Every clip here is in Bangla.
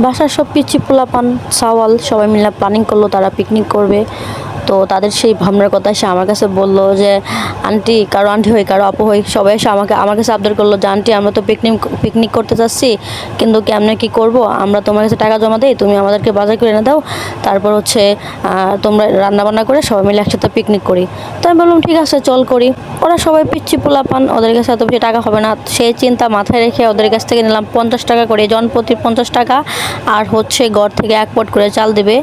বাসার সব পিচ্চি পোলাপান সাওয়াল সবাই মিলে প্ল্যানিং করলো তারা পিকনিক করবে। তো তাদের সেই ভাবনার কথা সে আমার কাছে বললো যে আন্টি, কারো আন্টি হই কারো আপু হই, সবাই এসে আমার কাছে আবদার করলো যে আন্টি আমরা তো পিকনিক করতে চাচ্ছি, কিন্তু কেমনে কি করব, আমরা তোমার কাছে টাকা জমা দেই, তুমি আমাদেরকে বাজার করে এনে দাও, তারপর হচ্ছে তোমরা রান্না বান্না করে সবাই মিলে একসাথে পিকনিক করি। তো আমি বললাম ঠিক আছে চল করি। ওরা সবাই পিচ্ছি পোলাপান, ওদের কাছে এত বেশি টাকা হবে না, সেই চিন্তা মাথায় রেখে ওদের কাছ থেকে নিলাম 50 টাকা করে, জনপ্রতি 50 টাকা, আর হচ্ছে ঘর থেকে 1 পট করে চাল দিবে।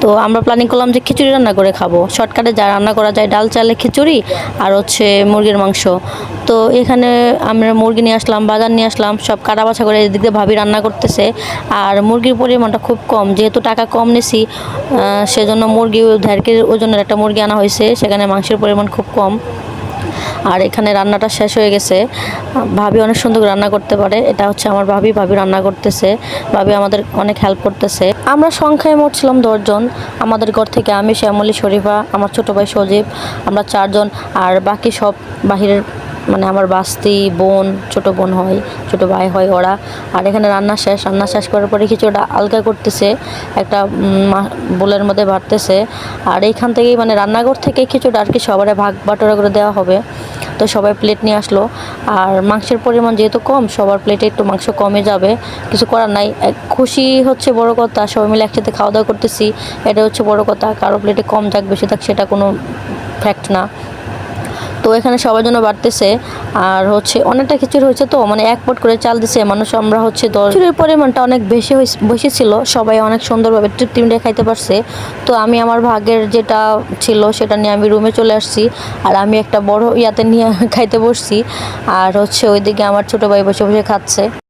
তো আমরা প্ল্যানিং করলাম যে খিচুড়ি রান্না করে খাবো, শর্টকাটে যা রান্না করা যায়, ডাল চালে খিচুড়ি আর হচ্ছে মুরগির মাংস। তো এখানে আমরা মুরগি নিয়ে আসলাম, বাজার নিয়ে আসলাম, সব কাটা বাছা করে এদিকে ভাবি রান্না করতেছে। আর মুরগির পরিমাণটা খুব কম, যেহেতু টাকা কম নিছি সেজন্য মুরগি 1.5 কেজি ওজনের একটা মুরগি আনা হয়েছে, সেখানে মাংসের পরিমাণ খুব কম। আর এখানে রান্নাটা শেষ হয়ে গেছে। ভাবি অনেক সুন্দর রান্না করতে পারে, এটা হচ্ছে আমার ভাবি রান্না করতেছে, ভাবি আমাদের অনেক হেল্প করতেছে। আমরা সংখ্যায় মোট ছিলাম 10 জন। আমাদের ঘর থেকে আমি, শ্যামলী, শরীফা, আমার ছোট ভাই সজীব, আমরা 4 জন। আর বাকি সব বাহিরের, মানে আমার বাস্তি বোন, ছোট বোন হয়, ছোট ভাই হয় ওরা। আর এখানে রান্না শেষ করার পরে কিছুটা আলগা করতেছে, একটা বোলের মধ্যে বাড়তেছে। আর এইখান থেকেই মানে রান্নাঘর থেকে কিছুটা আর কি সবার ভাগ বাটোরা করে দেওয়া হবে। তো সবাই প্লেট নিয়ে আসলো। আর মাংসের পরিমাণ যেহেতু কম, সবার প্লেটে একটু মাংস কমে যাবে, কিছু করার নাই। খুশি হচ্ছে বড় কথা, সবাই মিলে একসাথে খাওয়া দাওয়া করতেছি, এটা হচ্ছে বড় কথা। কারো প্লেটে কম থাক বেশি থাক সেটা কোনো ফ্যাক্ট না। তো এখানে সবার জন্য বাড়তেছে। আর হচ্ছে অনেকটা খিচুড়ি হয়েছে, তো মানে 1 পট করে চাল দিছে মানুষ, আমরা হচ্ছে 10। খিচুড়ির পরিমাণটা অনেক বেশি ছিল, সবাই অনেক সুন্দরভাবে তৃপ্তি মিটিয়ে খাইতে পারছে। তো আমি আমার ভাগের যেটা ছিল সেটা নিয়ে আমি রুমে চলে আসছি, আর আমি একটা বড় ইয়াতে নিয়ে খাইতে বসছি। আর হচ্ছে ওইদিকে আমার ছোট ভাই বসে বসে খাচ্ছে।